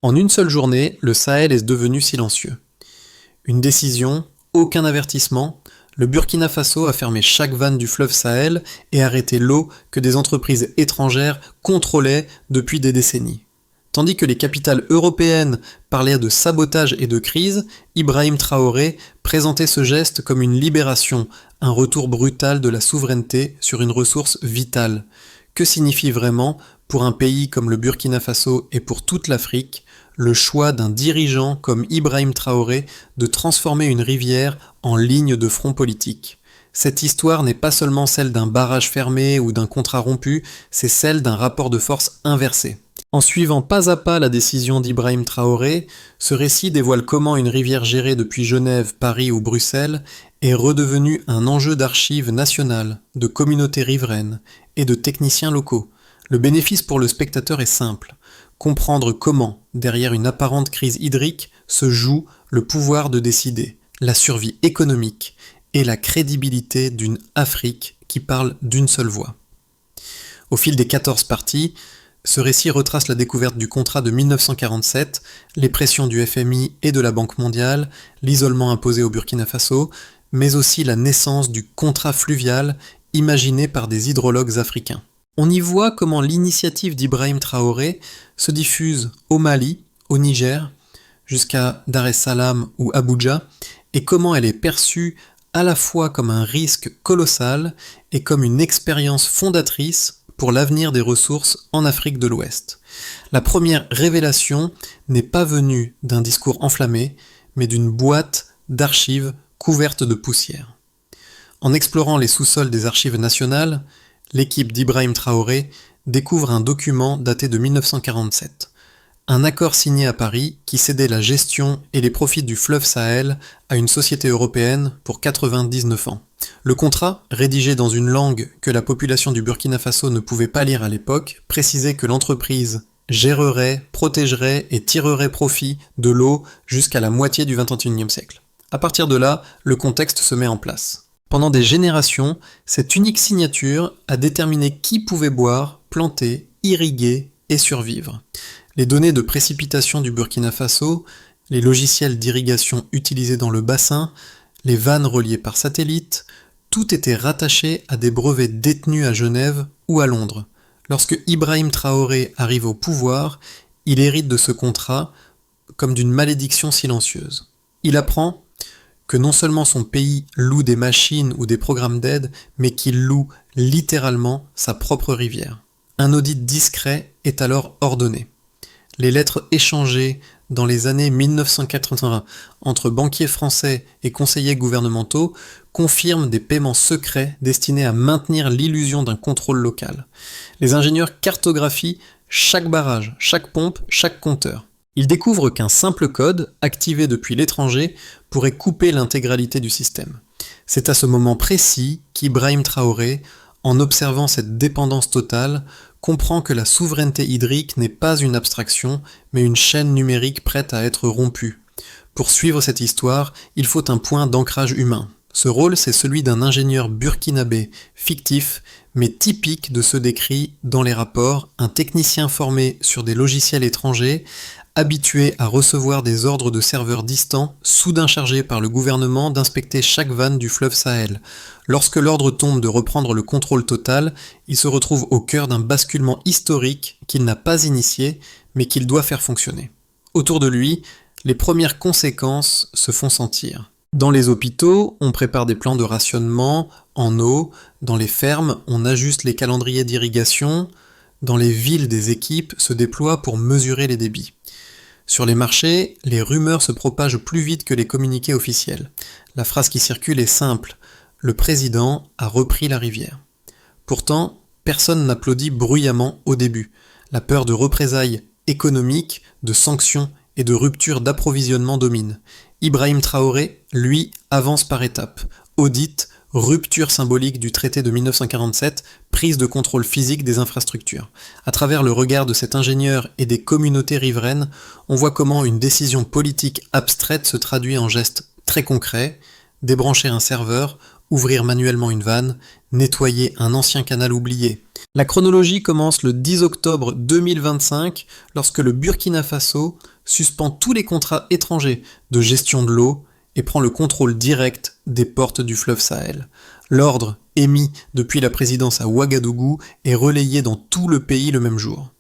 En une seule journée, le Sahel est devenu silencieux. Une décision, aucun avertissement, le Burkina Faso a fermé chaque vanne du fleuve Sahel et arrêté l'eau que des entreprises étrangères contrôlaient depuis des décennies. Tandis que les capitales européennes parlaient de sabotage et de crise, Ibrahim Traoré présentait ce geste comme une libération, un retour brutal de la souveraineté sur une ressource vitale. Que signifie vraiment, pour un pays comme le Burkina Faso et pour toute l'Afrique, le choix d'un dirigeant comme Ibrahim Traoré de transformer une rivière en ligne de front politique? Cette histoire n'est pas seulement celle d'un barrage fermé ou d'un contrat rompu, c'est celle d'un rapport de force inversé. En suivant pas à pas la décision d'Ibrahim Traoré, ce récit dévoile comment une rivière gérée depuis Genève, Paris ou Bruxelles est redevenue un enjeu d'archives nationales, de communautés riveraines et de techniciens locaux. Le bénéfice pour le spectateur est simple. Comprendre comment, derrière une apparente crise hydrique, se joue le pouvoir de décider, la survie économique et la crédibilité d'une Afrique qui parle d'une seule voix. Au fil des 14 parties, ce récit retrace la découverte du contrat de 1947, les pressions du FMI et de la Banque mondiale, l'isolement imposé au Burkina Faso, mais aussi la naissance du contrat fluvial imaginé par des hydrologues africains. On y voit comment l'initiative d'Ibrahim Traoré se diffuse au Mali, au Niger, jusqu'à Dar es Salaam ou Abuja, et comment elle est perçue à la fois comme un risque colossal et comme une expérience fondatrice pour l'avenir des ressources en Afrique de l'Ouest. La première révélation n'est pas venue d'un discours enflammé, mais d'une boîte d'archives couverte de poussière. En explorant les sous-sols des archives nationales, l'équipe d'Ibrahim Traoré découvre un document daté de 1947. Un accord signé à Paris qui cédait la gestion et les profits du fleuve Sahel à une société européenne pour 99 ans. Le contrat, rédigé dans une langue que la population du Burkina Faso ne pouvait pas lire à l'époque, précisait que l'entreprise gérerait, protégerait et tirerait profit de l'eau jusqu'à la moitié du XXIe siècle. À partir de là, le contexte se met en place. Pendant des générations, cette unique signature a déterminé qui pouvait boire, planter, irriguer et survivre. Les données de précipitation du Burkina Faso, les logiciels d'irrigation utilisés dans le bassin, les vannes reliées par satellite, tout était rattaché à des brevets détenus à Genève ou à Londres. Lorsque Ibrahim Traoré arrive au pouvoir, il hérite de ce contrat comme d'une malédiction silencieuse. Il apprend que non seulement son pays loue des machines ou des programmes d'aide, mais qu'il loue littéralement sa propre rivière. Un audit discret est alors ordonné. Les lettres échangées dans les années 1980 entre banquiers français et conseillers gouvernementaux confirment des paiements secrets destinés à maintenir l'illusion d'un contrôle local. Les ingénieurs cartographient chaque barrage, chaque pompe, chaque compteur. Ils découvrent qu'un simple code, activé depuis l'étranger, pourrait couper l'intégralité du système. C'est à ce moment précis qu'Ibrahim Traoré, en observant cette dépendance totale, comprend que la souveraineté hydrique n'est pas une abstraction, mais une chaîne numérique prête à être rompue. Pour suivre cette histoire, il faut un point d'ancrage humain. Ce rôle, c'est celui d'un ingénieur burkinabé, fictif, mais typique de ceux décrits dans les rapports, un technicien formé sur des logiciels étrangers, habitué à recevoir des ordres de serveurs distants, soudain chargé par le gouvernement d'inspecter chaque vanne du fleuve Sahel. Lorsque l'ordre tombe de reprendre le contrôle total, il se retrouve au cœur d'un basculement historique qu'il n'a pas initié, mais qu'il doit faire fonctionner. Autour de lui, les premières conséquences se font sentir. Dans les hôpitaux, on prépare des plans de rationnement en eau, dans les fermes, on ajuste les calendriers d'irrigation, dans les villes, des équipes se déploient pour mesurer les débits. Sur les marchés, les rumeurs se propagent plus vite que les communiqués officiels. La phrase qui circule est simple, le président a repris la rivière. Pourtant, personne n'applaudit bruyamment au début. La peur de représailles économiques, de sanctions et de rupture d'approvisionnement domine. Ibrahim Traoré, lui, avance par étapes. Audit, rupture symbolique du traité de 1947, prise de contrôle physique des infrastructures. À travers le regard de cet ingénieur et des communautés riveraines, on voit comment une décision politique abstraite se traduit en gestes très concrets, débrancher un serveur, ouvrir manuellement une vanne, nettoyer un ancien canal oublié. La chronologie commence le 10 octobre 2025, lorsque le Burkina Faso suspend tous les contrats étrangers de gestion de l'eau et prend le contrôle direct des portes du fleuve Sahel. L'ordre, émis depuis la présidence à Ouagadougou, est relayé dans tout le pays le même jour.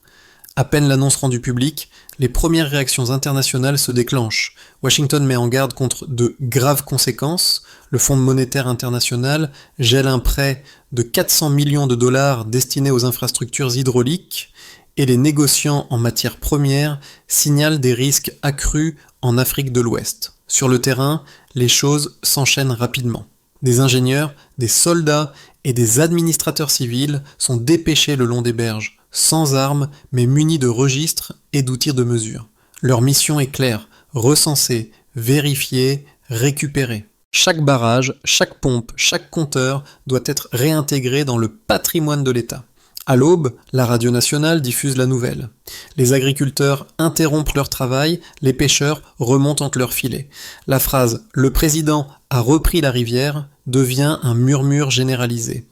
À peine l'annonce rendue publique, les premières réactions internationales se déclenchent. Washington met en garde contre de graves conséquences. Le Fonds monétaire international gèle un prêt de 400 millions de dollars destiné aux infrastructures hydrauliques et les négociants en matières premières signalent des risques accrus en Afrique de l'Ouest. Sur le terrain, les choses s'enchaînent rapidement. Des ingénieurs, des soldats et des administrateurs civils sont dépêchés le long des berges, sans armes mais munis de registres et d'outils de mesure. Leur mission est claire, recenser, vérifier, récupérer. Chaque barrage, chaque pompe, chaque compteur doit être réintégré dans le patrimoine de l'État. À l'aube, la radio nationale diffuse la nouvelle. Les agriculteurs interrompent leur travail, les pêcheurs remontent entre leurs filets. La phrase « Le président a repris la rivière » devient un murmure généralisé.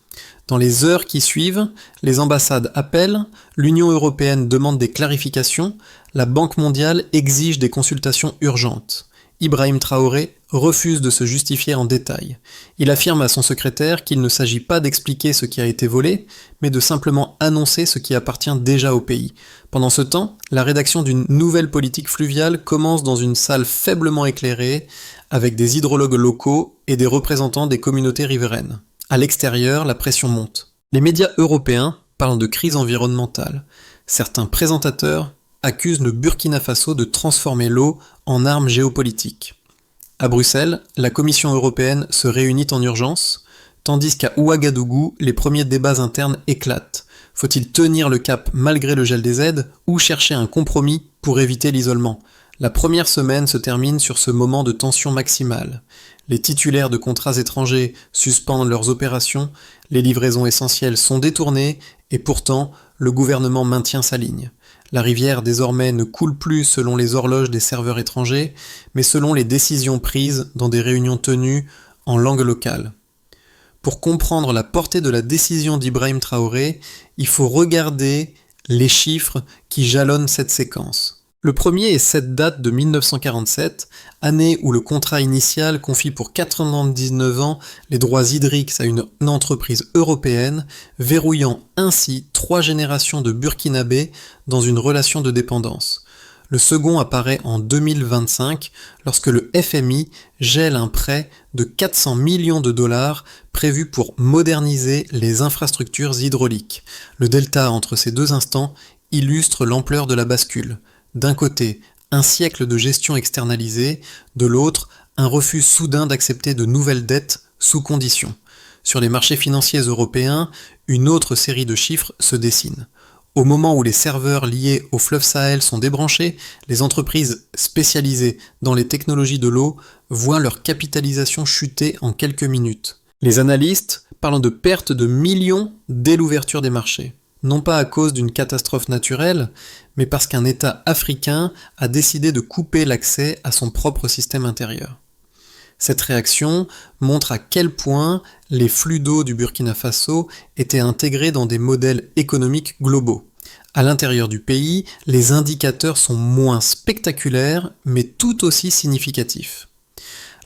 Dans les heures qui suivent, les ambassades appellent, l'Union européenne demande des clarifications, la Banque mondiale exige des consultations urgentes. Ibrahim Traoré refuse de se justifier en détail. Il affirme à son secrétaire qu'il ne s'agit pas d'expliquer ce qui a été volé, mais de simplement annoncer ce qui appartient déjà au pays. Pendant ce temps, la rédaction d'une nouvelle politique fluviale commence dans une salle faiblement éclairée, avec des hydrologues locaux et des représentants des communautés riveraines. À l'extérieur, la pression monte. Les médias européens parlent de crise environnementale. Certains présentateurs accusent le Burkina Faso de transformer l'eau en arme géopolitique. À Bruxelles, la Commission européenne se réunit en urgence, tandis qu'à Ouagadougou, les premiers débats internes éclatent. Faut-il tenir le cap malgré le gel des aides ou chercher un compromis pour éviter l'isolement ? La première semaine se termine sur ce moment de tension maximale. Les titulaires de contrats étrangers suspendent leurs opérations, les livraisons essentielles sont détournées et pourtant, le gouvernement maintient sa ligne. La rivière désormais ne coule plus selon les horloges des serveurs étrangers, mais selon les décisions prises dans des réunions tenues en langue locale. Pour comprendre la portée de la décision d'Ibrahim Traoré, il faut regarder les chiffres qui jalonnent cette séquence. Le premier est cette date de 1947, année où le contrat initial confie pour 99 ans les droits hydriques à une entreprise européenne, verrouillant ainsi 3 générations de Burkinabés dans une relation de dépendance. Le second apparaît en 2025, lorsque le FMI gèle un prêt de 400 millions de dollars prévu pour moderniser les infrastructures hydrauliques. Le delta entre ces deux instants illustre l'ampleur de la bascule. D'un côté, un siècle de gestion externalisée, de l'autre, un refus soudain d'accepter de nouvelles dettes sous conditions. Sur les marchés financiers européens, une autre série de chiffres se dessine. Au moment où les serveurs liés au fleuve Sahel sont débranchés, les entreprises spécialisées dans les technologies de l'eau voient leur capitalisation chuter en quelques minutes. Les analystes parlent de pertes de millions dès l'ouverture des marchés. Non pas à cause d'une catastrophe naturelle, mais parce qu'un État africain a décidé de couper l'accès à son propre système intérieur. Cette réaction montre à quel point les flux d'eau du Burkina Faso étaient intégrés dans des modèles économiques globaux. À l'intérieur du pays, les indicateurs sont moins spectaculaires, mais tout aussi significatifs.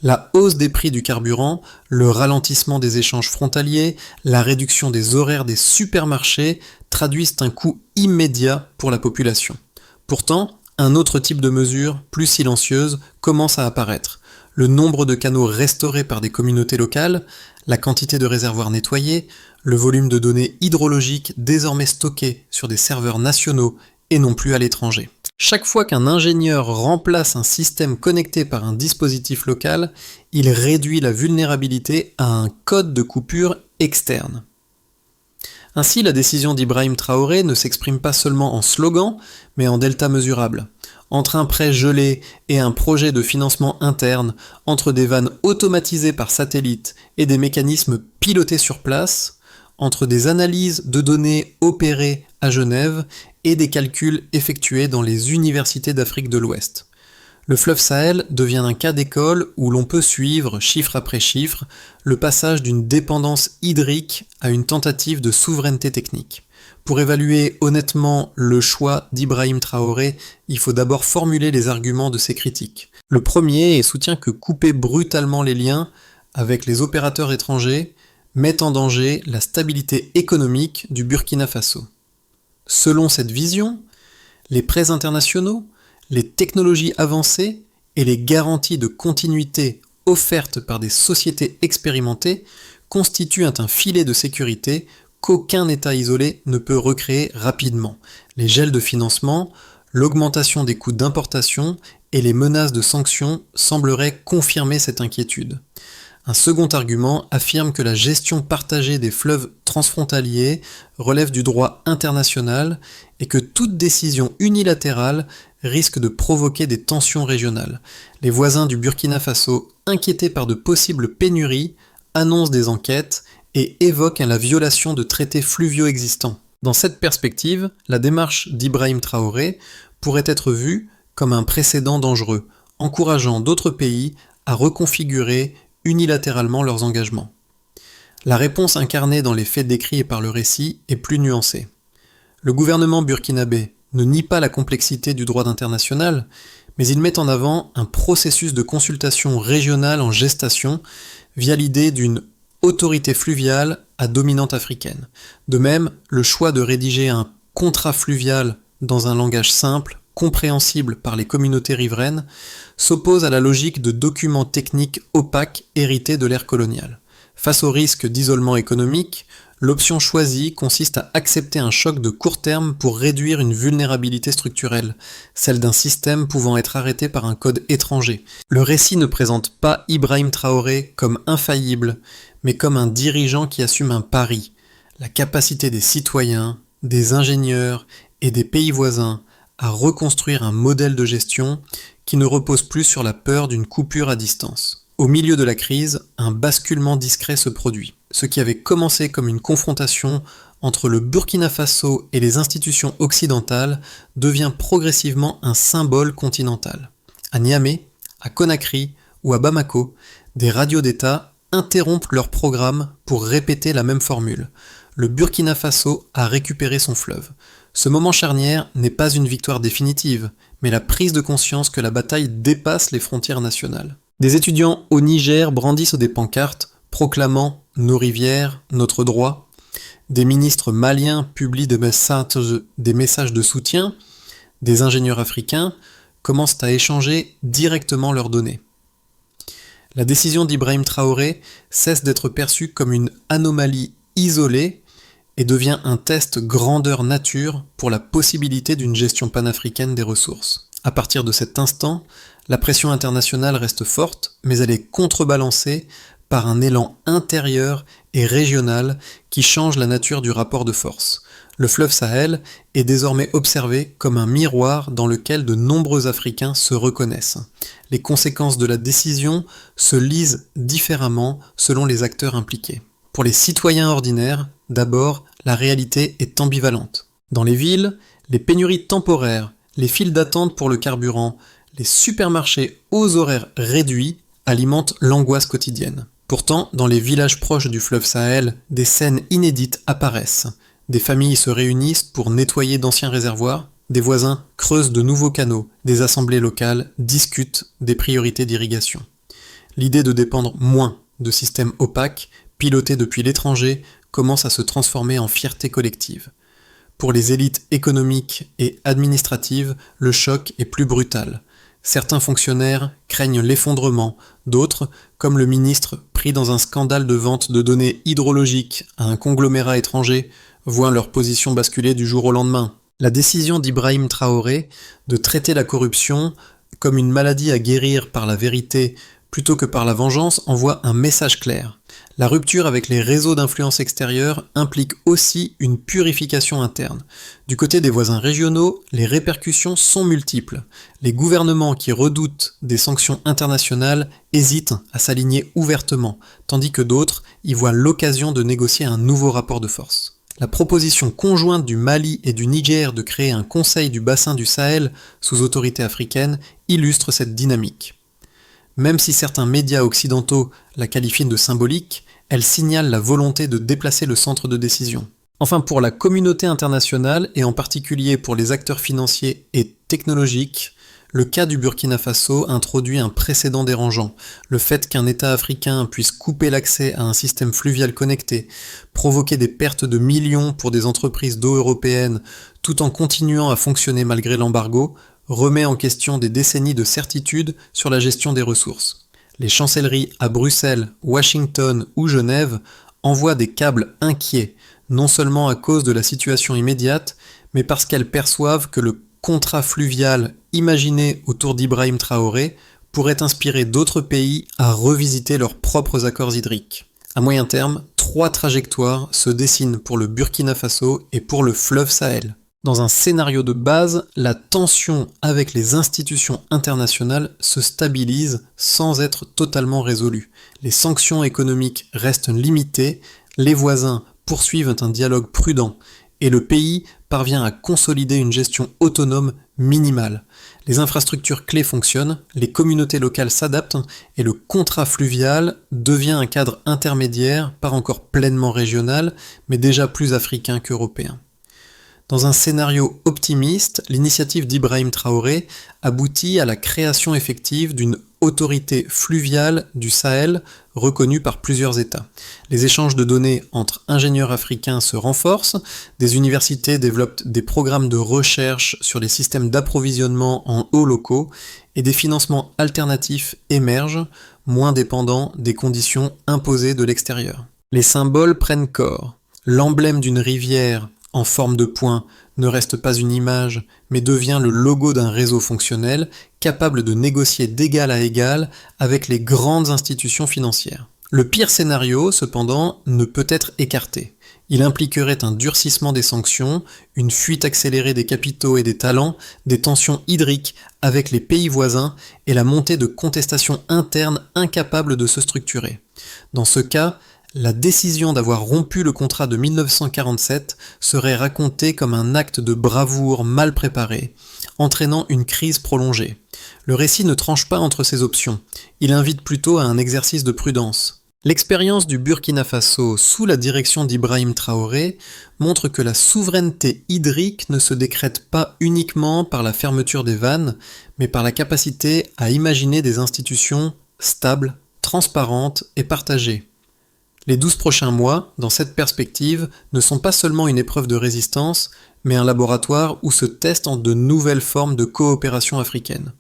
La hausse des prix du carburant, le ralentissement des échanges frontaliers, la réduction des horaires des supermarchés traduisent un coût immédiat pour la population. Pourtant, un autre type de mesure, plus silencieuse, commence à apparaître. Le nombre de canaux restaurés par des communautés locales, la quantité de réservoirs nettoyés, le volume de données hydrologiques désormais stockées sur des serveurs nationaux et non plus à l'étranger. Chaque fois qu'un ingénieur remplace un système connecté par un dispositif local, il réduit la vulnérabilité à un code de coupure externe. Ainsi, la décision d'Ibrahim Traoré ne s'exprime pas seulement en slogan, mais en delta mesurable. Entre un prêt gelé et un projet de financement interne, entre des vannes automatisées par satellite et des mécanismes pilotés sur place, entre des analyses de données opérées à Genève et des calculs effectués dans les universités d'Afrique de l'Ouest. Le fleuve Sahel devient un cas d'école où l'on peut suivre, chiffre après chiffre, le passage d'une dépendance hydrique à une tentative de souveraineté technique. Pour évaluer honnêtement le choix d'Ibrahim Traoré, il faut d'abord formuler les arguments de ses critiques. Le premier soutient que couper brutalement les liens avec les opérateurs étrangers met en danger la stabilité économique du Burkina Faso. Selon cette vision, les prêts internationaux, les technologies avancées et les garanties de continuité offertes par des sociétés expérimentées constituent un filet de sécurité qu'aucun État isolé ne peut recréer rapidement. Les gels de financement, l'augmentation des coûts d'importation et les menaces de sanctions sembleraient confirmer cette inquiétude. Un second argument affirme que la gestion partagée des fleuves transfrontaliers relève du droit international et que toute décision unilatérale risque de provoquer des tensions régionales. Les voisins du Burkina Faso, inquiétés par de possibles pénuries, annoncent des enquêtes et évoquent la violation de traités fluviaux existants. Dans cette perspective, la démarche d'Ibrahim Traoré pourrait être vue comme un précédent dangereux, encourageant d'autres pays à reconfigurer unilatéralement leurs engagements. La réponse incarnée dans les faits décrits et par le récit est plus nuancée. Le gouvernement burkinabé ne nie pas la complexité du droit international, mais il met en avant un processus de consultation régionale en gestation via l'idée d'une autorité fluviale à dominante africaine. De même, le choix de rédiger un contrat fluvial dans un langage simple, compréhensible par les communautés riveraines, s'oppose à la logique de documents techniques opaques hérités de l'ère coloniale. Face au risque d'isolement économique, l'option choisie consiste à accepter un choc de court terme pour réduire une vulnérabilité structurelle, celle d'un système pouvant être arrêté par un code étranger. Le récit ne présente pas Ibrahim Traoré comme infaillible, mais comme un dirigeant qui assume un pari, la capacité des citoyens, des ingénieurs et des pays voisins à reconstruire un modèle de gestion qui ne repose plus sur la peur d'une coupure à distance. Au milieu de la crise, un basculement discret se produit. Ce qui avait commencé comme une confrontation entre le Burkina Faso et les institutions occidentales devient progressivement un symbole continental. À Niamey, à Conakry ou à Bamako, des radios d'État interrompent leur programme pour répéter la même formule. Le Burkina Faso a récupéré son fleuve. Ce moment charnière n'est pas une victoire définitive, mais la prise de conscience que la bataille dépasse les frontières nationales. Des étudiants au Niger brandissent des pancartes proclamant « Nos rivières, notre droit ». Des ministres maliens publient des messages de soutien. Des ingénieurs africains commencent à échanger directement leurs données. La décision d'Ibrahim Traoré cesse d'être perçue comme une anomalie isolée et devient un test grandeur nature pour la possibilité d'une gestion panafricaine des ressources. À partir de cet instant, la pression internationale reste forte, mais elle est contrebalancée par un élan intérieur et régional qui change la nature du rapport de force. Le fleuve Sahel est désormais observé comme un miroir dans lequel de nombreux Africains se reconnaissent. Les conséquences de la décision se lisent différemment selon les acteurs impliqués. Pour les citoyens ordinaires, d'abord, la réalité est ambivalente. Dans les villes, les pénuries temporaires, les files d'attente pour le carburant, les supermarchés aux horaires réduits alimentent l'angoisse quotidienne. Pourtant, dans les villages proches du fleuve Sahel, des scènes inédites apparaissent. Des familles se réunissent pour nettoyer d'anciens réservoirs, des voisins creusent de nouveaux canaux, des assemblées locales discutent des priorités d'irrigation. L'idée de dépendre moins de systèmes opaques, pilotés depuis l'étranger, commence à se transformer en fierté collective. Pour les élites économiques et administratives, le choc est plus brutal. Certains fonctionnaires craignent l'effondrement, d'autres, comme le ministre pris dans un scandale de vente de données hydrologiques à un conglomérat étranger, voient leur position basculer du jour au lendemain. La décision d'Ibrahim Traoré de traiter la corruption comme une maladie à guérir par la vérité plutôt que par la vengeance envoie un message clair. La rupture avec les réseaux d'influence extérieure implique aussi une purification interne. Du côté des voisins régionaux, les répercussions sont multiples. Les gouvernements qui redoutent des sanctions internationales hésitent à s'aligner ouvertement, tandis que d'autres y voient l'occasion de négocier un nouveau rapport de force. La proposition conjointe du Mali et du Niger de créer un conseil du bassin du Sahel sous autorité africaine illustre cette dynamique. Même si certains médias occidentaux la qualifient de symbolique, elle signale la volonté de déplacer le centre de décision. Enfin, pour la communauté internationale, et en particulier pour les acteurs financiers et technologiques, le cas du Burkina Faso introduit un précédent dérangeant. Le fait qu'un État africain puisse couper l'accès à un système fluvial connecté, provoquer des pertes de millions pour des entreprises d'eau européennes, tout en continuant à fonctionner malgré l'embargo, remet en question des décennies de certitude sur la gestion des ressources. Les chancelleries à Bruxelles, Washington ou Genève envoient des câbles inquiets, non seulement à cause de la situation immédiate, mais parce qu'elles perçoivent que le contrat fluvial imaginé autour d'Ibrahim Traoré pourrait inspirer d'autres pays à revisiter leurs propres accords hydriques. À moyen terme, 3 trajectoires se dessinent pour le Burkina Faso et pour le fleuve Sahel. Dans un scénario de base, la tension avec les institutions internationales se stabilise sans être totalement résolue. Les sanctions économiques restent limitées, les voisins poursuivent un dialogue prudent, et le pays parvient à consolider une gestion autonome minimale. Les infrastructures clés fonctionnent, les communautés locales s'adaptent, et le contrat fluvial devient un cadre intermédiaire, pas encore pleinement régional, mais déjà plus africain qu'européen. Dans un scénario optimiste, l'initiative d'Ibrahim Traoré aboutit à la création effective d'une autorité fluviale du Sahel reconnue par plusieurs États. Les échanges de données entre ingénieurs africains se renforcent, des universités développent des programmes de recherche sur les systèmes d'approvisionnement en eau locaux et des financements alternatifs émergent, moins dépendants des conditions imposées de l'extérieur. Les symboles prennent corps. L'emblème d'une rivière en forme de point ne reste pas une image, mais devient le logo d'un réseau fonctionnel capable de négocier d'égal à égal avec les grandes institutions financières. Le pire scénario, cependant, ne peut être écarté. Il impliquerait un durcissement des sanctions, une fuite accélérée des capitaux et des talents, des tensions hydriques avec les pays voisins et la montée de contestations internes incapables de se structurer. Dans ce cas, la décision d'avoir rompu le contrat de 1947 serait racontée comme un acte de bravoure mal préparé, entraînant une crise prolongée. Le récit ne tranche pas entre ces options, il invite plutôt à un exercice de prudence. L'expérience du Burkina Faso sous la direction d'Ibrahim Traoré montre que la souveraineté hydrique ne se décrète pas uniquement par la fermeture des vannes, mais par la capacité à imaginer des institutions stables, transparentes et partagées. Les 12 prochains mois, dans cette perspective, ne sont pas seulement une épreuve de résistance, mais un laboratoire où se testent de nouvelles formes de coopération africaine.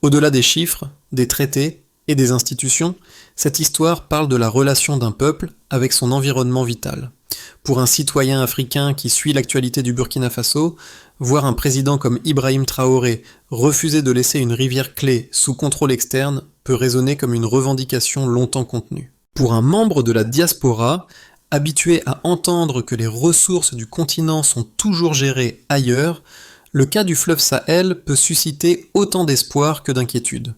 Au-delà des chiffres, des traités et des institutions, cette histoire parle de la relation d'un peuple avec son environnement vital. Pour un citoyen africain qui suit l'actualité du Burkina Faso, voir un président comme Ibrahim Traoré refuser de laisser une rivière clé sous contrôle externe peut résonner comme une revendication longtemps contenue. Pour un membre de la diaspora, habitué à entendre que les ressources du continent sont toujours gérées ailleurs, le cas du fleuve Sahel peut susciter autant d'espoir que d'inquiétude.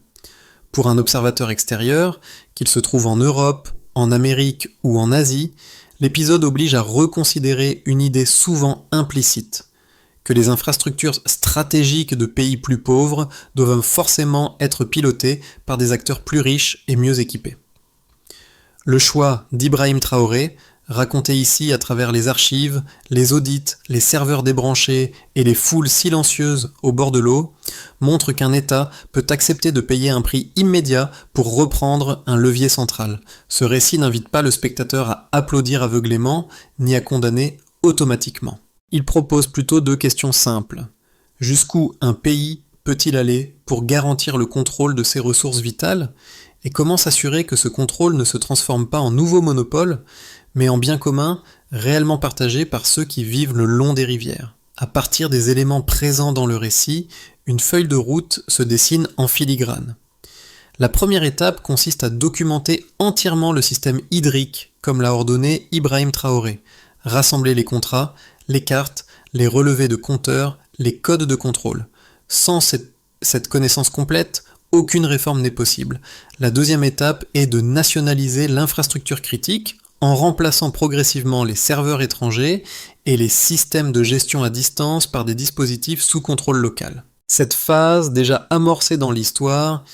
Pour un observateur extérieur, qu'il se trouve en Europe, en Amérique ou en Asie, l'épisode oblige à reconsidérer une idée souvent implicite, que les infrastructures stratégiques de pays plus pauvres doivent forcément être pilotées par des acteurs plus riches et mieux équipés. Le choix d'Ibrahim Traoré, raconté ici à travers les archives, les audits, les serveurs débranchés et les foules silencieuses au bord de l'eau, montre qu'un État peut accepter de payer un prix immédiat pour reprendre un levier central. Ce récit n'invite pas le spectateur à applaudir aveuglément, ni à condamner automatiquement. Il propose plutôt 2 questions simples. Jusqu'où un pays peut-il aller pour garantir le contrôle de ses ressources vitales ? Et comment s'assurer que ce contrôle ne se transforme pas en nouveau monopole, mais en bien commun réellement partagé par ceux qui vivent le long des rivières. À partir des éléments présents dans le récit, une feuille de route se dessine en filigrane. La première étape consiste à documenter entièrement le système hydrique, comme l'a ordonné Ibrahim Traoré, rassembler les contrats, les cartes, les relevés de compteurs, les codes de contrôle. Sans cette connaissance complète, aucune réforme n'est possible. La deuxième étape est de nationaliser l'infrastructure critique en remplaçant progressivement les serveurs étrangers et les systèmes de gestion à distance par des dispositifs sous contrôle local. Cette phase, déjà amorcée dans l'histoire,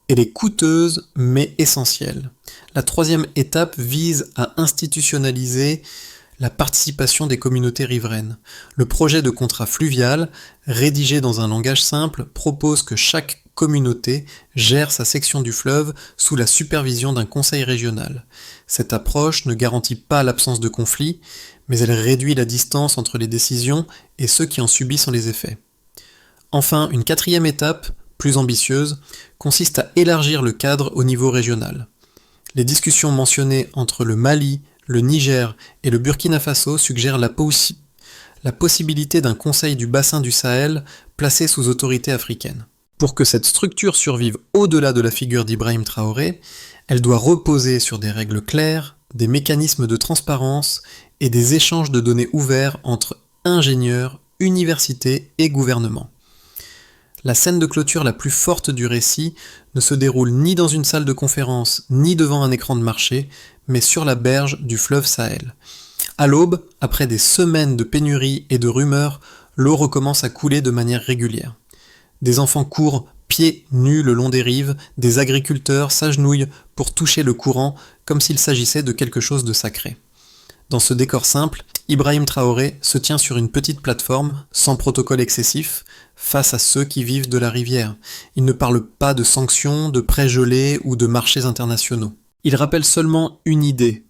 elle est coûteuse mais essentielle. La troisième étape vise à institutionnaliser la participation des communautés riveraines. Le projet de contrat fluvial, rédigé dans un langage simple, propose que chaque communauté gère sa section du fleuve sous la supervision d'un conseil régional. Cette approche ne garantit pas l'absence de conflit, mais elle réduit la distance entre les décisions et ceux qui en subissent les effets. Enfin, une quatrième étape, plus ambitieuse, consiste à élargir le cadre au niveau régional. Les discussions mentionnées entre le Mali, le Niger et le Burkina Faso suggèrent la possibilité d'un conseil du bassin du Sahel placé sous autorité africaine. Pour que cette structure survive au-delà de la figure d'Ibrahim Traoré, elle doit reposer sur des règles claires, des mécanismes de transparence et des échanges de données ouverts entre ingénieurs, universités et gouvernements. La scène de clôture la plus forte du récit ne se déroule ni dans une salle de conférence, ni devant un écran de marché, mais sur la berge du fleuve Sahel. À l'aube, après des semaines de pénurie et de rumeurs, l'eau recommence à couler de manière régulière. Des enfants courent pieds nus le long des rives, des agriculteurs s'agenouillent pour toucher le courant comme s'il s'agissait de quelque chose de sacré. Dans ce décor simple, Ibrahim Traoré se tient sur une petite plateforme, sans protocole excessif, face à ceux qui vivent de la rivière. Il ne parle pas de sanctions, de prêts gelés ou de marchés internationaux. Il rappelle seulement une idée.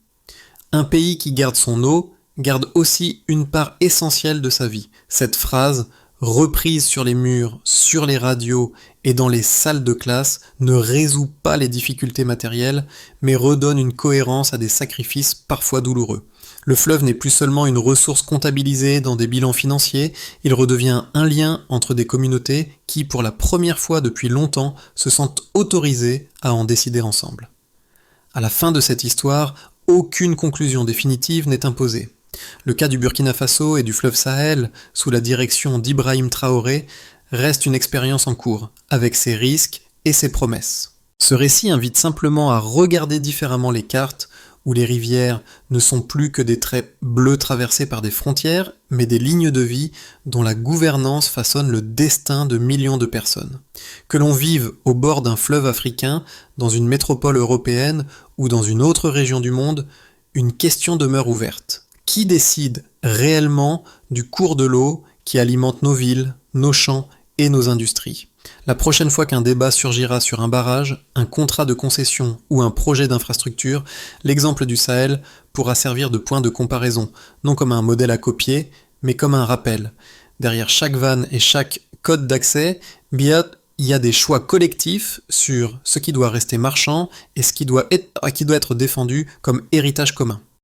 Un pays qui garde son eau garde aussi une part essentielle de sa vie. Cette phrase, reprise sur les murs, sur les radios et dans les salles de classe, ne résout pas les difficultés matérielles, mais redonne une cohérence à des sacrifices parfois douloureux. Le fleuve n'est plus seulement une ressource comptabilisée dans des bilans financiers, il redevient un lien entre des communautés qui, pour la première fois depuis longtemps, se sentent autorisées à en décider ensemble. À la fin de cette histoire, aucune conclusion définitive n'est imposée. Le cas du Burkina Faso et du fleuve Sahel, sous la direction d'Ibrahim Traoré, reste une expérience en cours, avec ses risques et ses promesses. Ce récit invite simplement à regarder différemment les cartes, où les rivières ne sont plus que des traits bleus traversés par des frontières, mais des lignes de vie dont la gouvernance façonne le destin de millions de personnes. Que l'on vive au bord d'un fleuve africain, dans une métropole européenne ou dans une autre région du monde, une question demeure ouverte. Qui décide réellement du cours de l'eau qui alimente nos villes, nos champs et nos industries ? La prochaine fois qu'un débat surgira sur un barrage, un contrat de concession ou un projet d'infrastructure, l'exemple du Sahel pourra servir de point de comparaison, non comme un modèle à copier, mais comme un rappel. Derrière chaque vanne et chaque code d'accès, il y a des choix collectifs sur ce qui doit rester marchand et ce qui doit être défendu comme héritage commun.